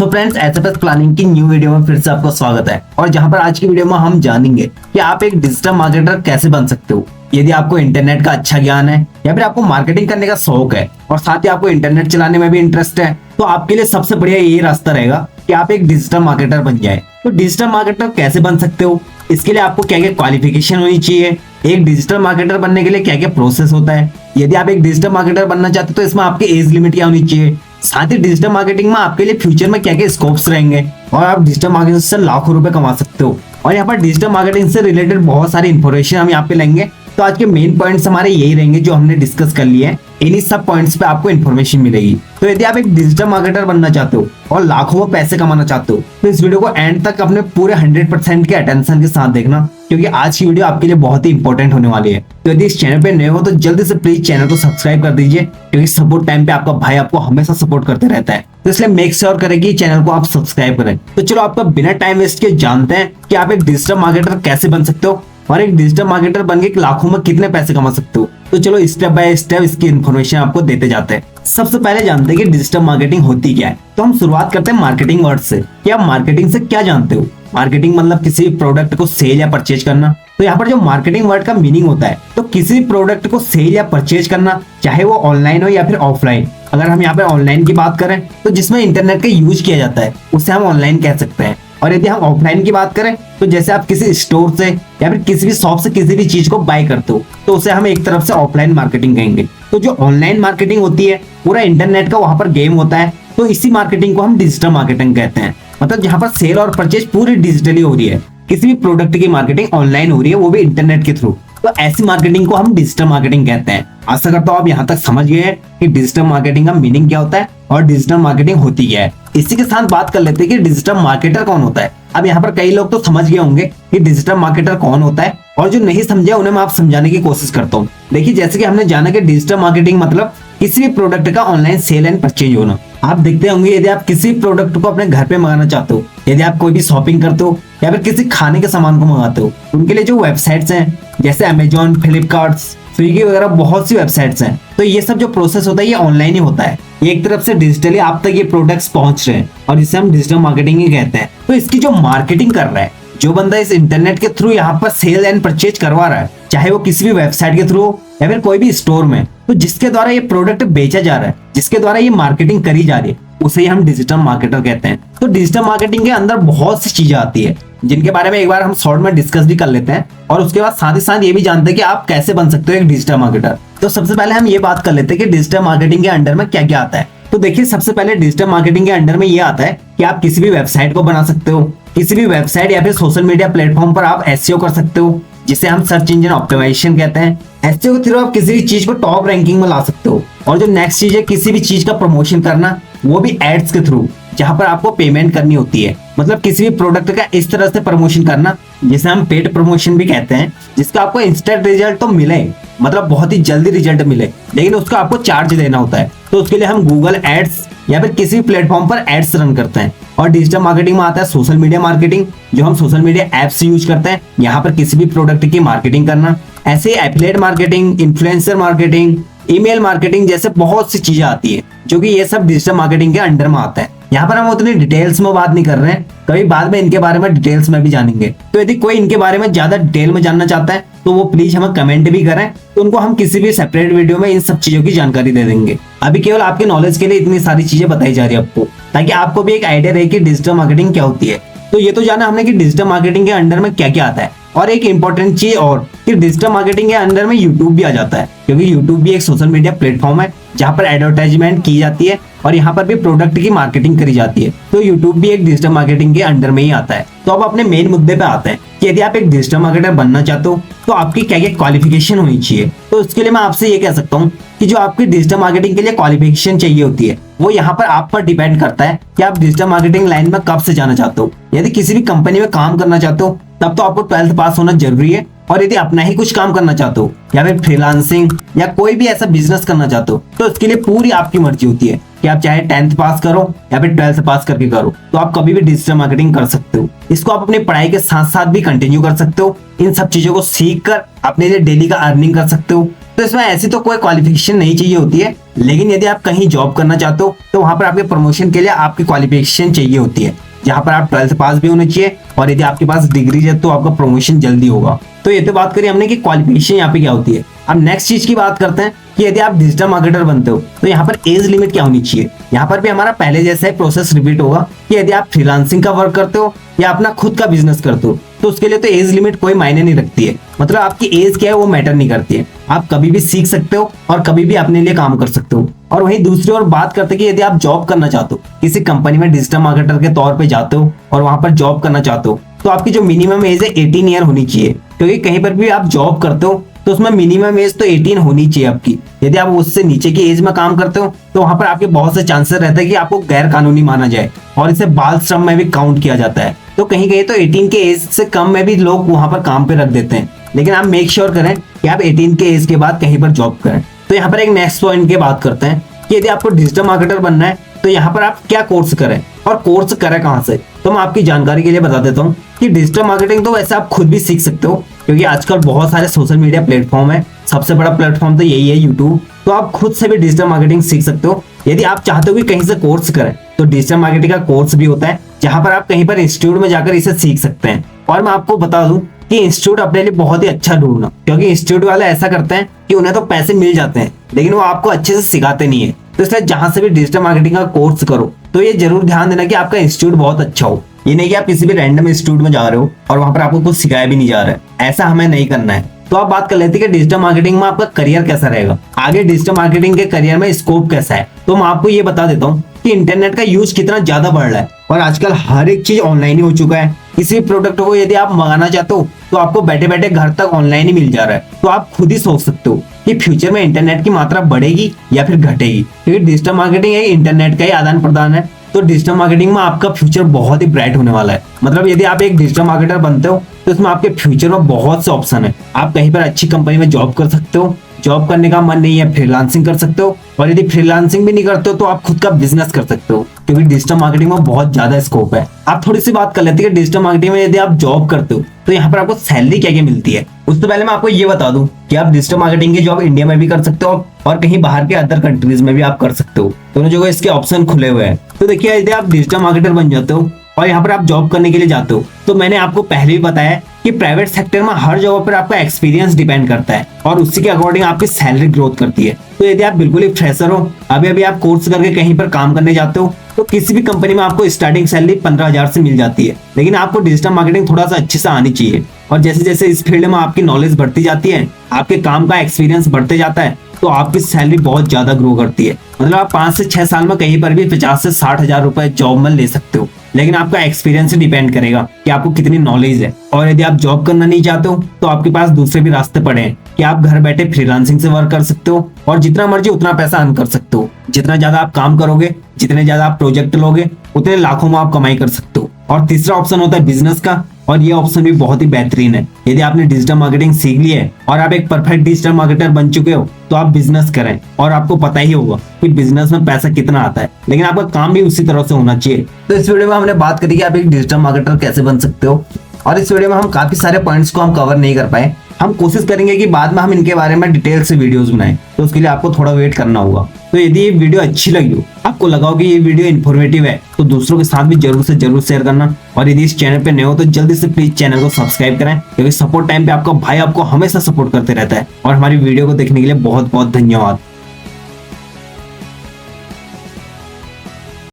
So friends, SFS planning की new video में फिर से आपका स्वागत है। और जहां पर आज की वीडियो में हम जानेंगे कि आप एक डिजिटल मार्केटर कैसे बन सकते हो। यदि आपको इंटरनेट का अच्छा ज्ञान है या फिर आपको मार्केटिंग करने का शौक है और साथ ही आपको इंटरनेट चलाने में भी इंटरेस्ट है, तो आपके लिए सबसे बढ़िया यही रास्ता रहेगा कि आप एक डिजिटल मार्केटर बन जाए। तो डिजिटल मार्केटर कैसे बन सकते हो, इसके लिए आपको क्या क्या क्वालिफिकेशन होनी चाहिए, एक डिजिटल मार्केटर बनने के लिए क्या क्या प्रोसेस होता है, यदि आप एक डिजिटल मार्केटर बनना चाहते हो तो इसमें आपकी एज लिमिट क्या होनी चाहिए, साथ ही डिजिटल मार्केटिंग में आपके लिए फ्यूचर में क्या क्या स्कोप्स रहेंगे और आप डिजिटल मार्केटिंग से लाखों रुपए कमा सकते हो। और यहाँ पर डिजिटल मार्केटिंग से रिलेटेड बहुत सारी इंफॉर्मेशन हम यहाँ पे लेंगे। तो आज के मेन पॉइंट्स हमारे यही रहेंगे जो हमने डिस्कस कर लिए हैं। इन्हीं सब पॉइंट्स पे आपको इन्फॉर्मेशन मिलेगी। तो यदि आप एक डिजिटल मार्केटर बनना चाहते हो और लाखों में पैसे कमाना चाहते हो तो इस वीडियो को एंड तक अपने पूरे 100% के अटेंशन के साथ देखना, क्योंकि आज की वीडियो आपके लिए बहुत ही इंपॉर्टेंट होने वाली है। तो यदि इस चैनल पे नए हो तो जल्दी से प्लीज चैनल को सब्सक्राइब कर दीजिए, क्योंकि सपोर्ट टाइम पे आपका भाई आपको हमेशा सपोर्ट करते रहता है। तो इसलिए मेक श्योर करें कि चैनल को आप सब्सक्राइब करें। तो चलो आपका बिना टाइम वेस्ट किए जानते हैं कि आप एक डिजिटल मार्केटर कैसे बन सकते हो और एक डिजिटल मार्केटर बन के लाखों में कितने पैसे कमा सकते हो। तो चलो स्टेप बाय स्टेप इसकी इन्फॉर्मेशन आपको देते जाते हैं। सबसे पहले जानते हैं कि डिजिटल मार्केटिंग होती क्या है। तो हम शुरुआत करते हैं मार्केटिंग वर्ड से कि आप मार्केटिंग से क्या जानते हो। मार्केटिंग मतलब किसी प्रोडक्ट को सेल या परचेज करना। तो यहाँ पर जो मार्केटिंग वर्ड का मीनिंग होता है, तो किसी प्रोडक्ट को सेल या परचेज करना, चाहे वो ऑनलाइन हो या फिर ऑफलाइन। अगर हम यहाँ पे ऑनलाइन की बात करें तो जिसमें इंटरनेट का यूज किया जाता है उसे हम ऑनलाइन कह सकते हैं। और यदि हम ऑफलाइन की बात करें तो जैसे आप किसी स्टोर से या फिर किसी भी शॉप से किसी भी चीज को बाय करते हो तो उसे हम एक तरफ से ऑफलाइन मार्केटिंग कहेंगे। तो जो ऑनलाइन मार्केटिंग होती है, पूरा इंटरनेट का वहां पर गेम होता है, तो इसी मार्केटिंग को हम डिजिटल मार्केटिंग कहते हैं। मतलब जहां पर सेल और परचेज पूरी डिजिटली हो रही है, किसी भी प्रोडक्ट की मार्केटिंग ऑनलाइन हो रही है, वो भी इंटरनेट के थ्रू। तो ऐसी मार्केटिंग को हम डिजिटल मार्केटिंग कहते हैं। आशा करता हूं आप यहाँ तक समझ गए हैं कि डिजिटल मार्केटिंग का मीनिंग क्या होता है और डिजिटल मार्केटिंग होती क्या है। इसी के साथ बात कर लेते हैं कि डिजिटल मार्केटर कौन होता है। अब यहाँ पर कई लोग तो समझ गए होंगे कि डिजिटल मार्केटर कौन होता है, और जो नहीं समझे उन्हें मैं आप समझाने की कोशिश करता हूँ। देखिए, जैसे कि हमने जाना कि डिजिटल मार्केटिंग मतलब किसी भी प्रोडक्ट का ऑनलाइन सेल एंड परचेज होना। आप देखते होंगे यदि आप किसी प्रोडक्ट को अपने घर पे मंगाना चाहते हो, यदि आप कोई भी शॉपिंग करते हो या फिर किसी खाने के सामान को मंगाते हो, उनके लिए जो वेबसाइट्स हैं जैसे अमेजोन, फ्लिपकार्ट, स्विगी वगैरह बहुत सी वेबसाइट्स हैं, तो ये सब जो प्रोसेस होता है ये ऑनलाइन ही होता है। एक तरफ से डिजिटली आप तक ये प्रोडक्ट्स पहुंच रहे हैं और इसे हम डिजिटल मार्केटिंग ही कहते हैं। तो इसकी जो मार्केटिंग कर रहा है, जो बंदा इस इंटरनेट के थ्रू यहाँ पर सेल एंड परचेज करवा रहा है, चाहे वो किसी भी वेबसाइट के थ्रू हो या फिर कोई भी स्टोर में, तो जिसके द्वारा ये प्रोडक्ट बेचा जा रहा है, जिसके द्वारा ये मार्केटिंग करी जा रही है, उसे ही हम डिजिटल मार्केटर कहते हैं। तो डिजिटल मार्केटिंग के अंदर बहुत सी चीजें आती है जिनके बारे में एक बार हम शॉर्ट में डिस्कस भी कर लेते हैं, और उसके बाद साथ ही साथ ये भी जानते हैं कि आप कैसे बन सकते हो एक डिजिटल मार्केटर। तो सबसे पहले हम ये बात कर लेते हैं कि डिजिटल मार्केटिंग के अंडर में क्या क्या आता है। तो देखिए, सबसे पहले डिजिटल मार्केटिंग के अंडर में ये आता है कि आप किसी भी वेबसाइट को बना सकते हो, किसी भी वेबसाइट या फिर सोशल मीडिया प्लेटफॉर्म पर आप एसईओ कर सकते हो, जिसे हम सर्च इंजन ऑप्टिमाइजेशन कहते हैं। एसईओ के थ्रू आप किसी भी चीज को टॉप रैंकिंग में ला सकते हो। और जो नेक्स्ट चीज है किसी भी चीज का प्रमोशन करना, वो भी एड्स के थ्रू, जहां पर आपको पेमेंट करनी होती है। मतलब किसी भी प्रोडक्ट का इस तरह से प्रमोशन करना, जिसे हम पेड प्रमोशन भी कहते हैं, जिसका आपको इंस्टेंट रिजल्ट तो मिले, मतलब बहुत ही जल्दी रिजल्ट मिले, लेकिन उसका आपको चार्ज देना होता है। तो उसके लिए हम गूगल एड्स या फिर किसी भी प्लेटफॉर्म पर एड्स रन करते हैं। और डिजिटल मार्केटिंग में आता है सोशल मीडिया मार्केटिंग, जो हम सोशल मीडिया ऐप्स यूज करते हैं यहाँ पर किसी भी प्रोडक्ट की मार्केटिंग करना। ऐसे ही affiliate marketing, influencer marketing, email marketing जैसे बहुत सी चीजें आती है, जो कि ये सब डिजिटल मार्केटिंग के अंडर में आता है। यहाँ पर हम उतनी डिटेल्स में बात नहीं कर रहे हैं, कभी बाद में इनके बारे में डिटेल्स में भी जानेंगे। तो यदि कोई इनके बारे में ज्यादा डिटेल में जानना चाहता है तो वो प्लीज हमें कमेंट भी करें, तो उनको हम किसी भी सेपरेट वीडियो में इन सब चीजों की जानकारी दे देंगे। अभी केवल आपके नॉलेज के लिए इतनी सारी चीजें बताई जा रही है आपको, ताकि आपको भी एक आइडिया रहे कि डिजिटल मार्केटिंग क्या होती है। तो ये तो जाना हमने कि डिजिटल मार्केटिंग के अंडर में क्या क्या आता है। और एक इंपॉर्टेंट चीज और कि डिजिटल मार्केटिंग के अंदर में यूट्यूब भी आ जाता है, क्योंकि यूट्यूब भी एक सोशल मीडिया प्लेटफॉर्म है जहां पर एडवर्टाइजमेंट की जाती है और यहाँ पर भी प्रोडक्ट की मार्केटिंग करी जाती है। तो यूट्यूब भी एक डिजिटल मार्केटिंग के अंडर में ही आता है। तो अब अपने मेन मुद्दे पे आते हैं कि यदि आप एक डिजिटल मार्केटर बनना चाहते हो तो आपकी क्या क्या क्वालिफिकेशन होनी चाहिए। तो उसके लिए मैं आपसे ये कह सकता हूँ कि जो आपकी डिजिटल मार्केटिंग के लिए क्वालिफिकेशन चाहिए होती है, वो यहाँ पर आप पर डिपेंड करता है कि आप डिजिटल मार्केटिंग लाइन में कब से जाना चाहते हो। यदि किसी भी कंपनी में काम करना चाहते हो तब तो आपको 12th पास होना जरूरी है। और यदि अपना ही कुछ काम करना चाहते हो या फिर फ्रीलांसिंग या कोई भी ऐसा बिजनेस करना चाहते हो, तो इसके लिए पूरी आपकी मर्जी होती है कि आप चाहे 10th पास करो या फिर 12th पास करके करो, तो आप कभी भी डिजिटल मार्केटिंग कर सकते हो। इसको आप अपनी पढ़ाई के साथ साथ भी कंटिन्यू कर सकते हो। इन सब चीजों को सीख कर अपने लिए डेली का अर्निंग कर सकते हो। तो इसमें ऐसी तो कोई क्वालिफिकेशन नहीं चाहिए होती है, लेकिन यदि आप कहीं जॉब करना चाहते हो तो वहां पर आपके प्रमोशन के लिए आपकी क्वालिफिकेशन चाहिए होती है, जहां पर आप 12th पास भी होने चाहिए और यदि आपके पास डिग्री है तो आपका प्रमोशन जल्दी होगा। तो ये तो बात करी हमने कि क्वालिफिकेशन यहाँ पे क्या होती है। अब नेक्स्ट चीज की बात करते हैं कि यदि आप डिजिटल मार्केटर बनते हो तो यहाँ पर एज लिमिट क्या होनी चाहिए। यहाँ पर भी हमारा पहले जैसा ही प्रोसेस रिपीट होगा कि यदि आप फ्रीलांसिंग का वर्क करते हो या अपना खुद का बिजनेस करते हो तो उसके लिए तो एज लिमिट कोई मायने नहीं रखती है, मतलब आपकी एज क्या है वो मैटर नहीं करती है। आप कभी भी सीख सकते हो और कभी भी अपने लिए काम कर सकते हो। और वहीं दूसरी ओर बात करते हैं कि यदि आप जॉब करना चाहते हो, किसी कंपनी में डिजिटल मार्केटर के तौर पे जाते हो और वहां पर जॉब करना चाहते हो, तो आपकी जो मिनिमम एज है 18 ईयर होनी चाहिए, क्योंकि कहीं पर भी आप जॉब करते हो तो उसमें मिनिमम एज तो 18 होनी चाहिए आपकी। यदि आप उससे नीचे की एज में काम करते हो तो वहां पर आपके बहुत से चांसेस रहते हैं कि आपको गैर कानूनी माना जाए और इसे बाल श्रम में भी काउंट किया जाता है। तो कहीं कहीं तो 18 के एज से कम में भी लोग वहां पर काम पे रख देते हैं, लेकिन आप मेक श्योर करें कि आप 18 के एज के बाद कहीं पर जॉब करें। तो यहाँ पर एक नेक्स्ट पॉइंट की बात करते हैं कि यदि आपको डिजिटल मार्केटर बनना है तो यहाँ पर आप क्या कोर्स करें और कोर्स करें कहाँ से। तो मैं आपकी जानकारी के लिए बता देता हूँ कि डिजिटल मार्केटिंग तो वैसे आप खुद भी सीख सकते हो, क्योंकि आजकल बहुत सारे सोशल मीडिया प्लेटफॉर्म है, सबसे बड़ा प्लेटफॉर्म तो यही है यूट्यूब। तो आप खुद से भी डिजिटल मार्केटिंग सीख सकते हो। यदि आप चाहते हो कि कहीं से कोर्स करें तो डिजिटल मार्केटिंग का कोर्स भी होता है, जहां पर आप कहीं पर इंस्टीट्यूट में जाकर इसे सीख सकते हैं। और मैं आपको बता दूं कि इंस्टीट्यूट अपने लिए बहुत ही अच्छा ढूंढना, क्योंकि इंस्टीट्यूट वाले ऐसा करते हैं कि उन्हें तो पैसे मिल जाते हैं लेकिन वो आपको अच्छे से सिखाते नहीं है। तो इसलिए जहां से भी डिजिटल मार्केटिंग का कोर्स करो तो ये जरूर ध्यान देना कि आपका इंस्टीट्यूट बहुत अच्छा हो। ये नहीं कि आप किसी भी रैंडम इंस्टीट्यूट में जा रहे हो और वहां पर आपको कुछ सिखाया भी नहीं जा रहा है, ऐसा हमें नहीं करना है। तो आप बात कर लेते हैं कि डिजिटल मार्केटिंग में आपका करियर कैसा रहेगा, आगे डिजिटल मार्केटिंग के करियर में स्कोप कैसा है। तो मैं आपको ये बता देता हूँ कि इंटरनेट का यूज कितना ज्यादा बढ़ रहा है और आजकल हर एक चीज ऑनलाइन ही हो चुका है। किसी प्रोडक्ट को यदि आप मंगाना चाहते हो तो आपको बैठे बैठे घर तक ऑनलाइन ही मिल जा रहा है। तो आप खुद ही सोच सकते हो कि फ्यूचर में इंटरनेट की मात्रा बढ़ेगी या फिर घटेगी, क्योंकि डिजिटल मार्केटिंग है इंटरनेट का ही आदान प्रदान है। तो डिजिटल मार्केटिंग में आपका फ्यूचर बहुत ही ब्राइट होने वाला है। मतलब यदि आप एक डिजिटल मार्केटर बनते हो तो इसमें आपके फ्यूचर में बहुत से ऑप्शन है। आप कहीं पर अच्छी कंपनी में जॉब कर सकते हो, जॉब करने का मन नहीं है फ्रीलांसिंग कर सकते हो, और यदि फ्रीलांसिंग भी नहीं करते हो तो आप खुद का बिजनेस कर सकते हो, क्योंकि डिजिटल मार्केटिंग में बहुत ज्यादा स्कोप है। आप थोड़ी सी बात कर लेते हैं डिजिटल मार्केटिंग में यदि आप जॉब करते हो तो यहाँ पर आपको सैलरी क्या क्या मिलती है। उससे पहले मैं आपको ये बता दूं कि आप डिजिटल मार्केटिंग की जॉब इंडिया में भी कर सकते हो और कहीं बाहर के अदर कंट्रीज में भी आप कर सकते हो। दोनों जगह इसके ऑप्शन खुले हुए हैं। तो देखिए यदि आप डिजिटल मार्केटर बन जाते हो और यहाँ पर आप जॉब करने के लिए जाते हो तो मैंने आपको पहले भी बताया कि प्राइवेट सेक्टर में हर जगह पर आपका एक्सपीरियंस डिपेंड करता है और उसी के अकॉर्डिंग आपकी सैलरी ग्रोथ करती है। तो यदि आप बिल्कुल ही फ्रेशर हो, अभी आप कोर्स करके कहीं पर काम करने जाते हो तो किसी भी कंपनी में आपको स्टार्टिंग सैलरी 15,000 से मिल जाती है। लेकिन आपको डिजिटल मार्केटिंग थोड़ा सा अच्छे से आनी चाहिए और जैसे जैसे इस फील्ड में आपकी नॉलेज बढ़ती जाती है, आपके काम का एक्सपीरियंस बढ़ते जाता है, तो आपकी सैलरी बहुत ज्यादा ग्रो करती है। मतलब आप 5 से 6 साल में कहीं पर भी 50 से 60,000 रुपए जॉब में ले सकते हो, लेकिन आपका एक्सपीरियंस डिपेंड करेगा कि आपको कितनी नॉलेज है। और यदि आप जॉब करना नहीं चाहते हो तो आपके पास दूसरे भी रास्ते पड़े हैं कि आप घर बैठे फ्रीलांसिंग से वर्क कर सकते हो और जितना मर्जी उतना पैसा अर्न कर सकते हो। जितना ज्यादा आप काम करोगे, जितने ज्यादा आप प्रोजेक्ट लोगे, उतने लाखों में आप कमाई कर सकते हो। और तीसरा ऑप्शन होता है बिजनेस का, और ये ऑप्शन भी बहुत ही बेहतरीन है। यदि आपने डिजिटल मार्केटिंग सीख ली है और आप एक परफेक्ट डिजिटल मार्केटर बन चुके हो तो आप बिजनेस करें और आपको पता ही होगा कि बिजनेस में पैसा कितना आता है, लेकिन आपका काम भी उसी तरह से होना चाहिए। तो इस वीडियो में हमने बात करी कि आप एक डिजिटल मार्केटर कैसे बन सकते हो, और इस वीडियो में हम काफी सारे पॉइंट्स को हम कवर नहीं कर पाए। हम कोशिश करेंगे कि बाद में हम इनके बारे में डिटेल से वीडियोस बनाएं, तो उसके लिए आपको थोड़ा वेट करना होगा। तो यदि ये वीडियो अच्छी लगी हो, आपको लगा हो कि ये वीडियो इन्फॉर्मेटिव है, तो दूसरों के साथ भी जरूर से जरूर शेयर करना। और यदि इस चैनल पे नए हो तो जल्दी से प्लीज चैनल को सब्सक्राइब करें, क्योंकि सपोर्ट टाइम पे आपका भाई आपको हमेशा सपोर्ट करते रहता है। और हमारी वीडियो को देखने के लिए बहुत बहुत धन्यवाद।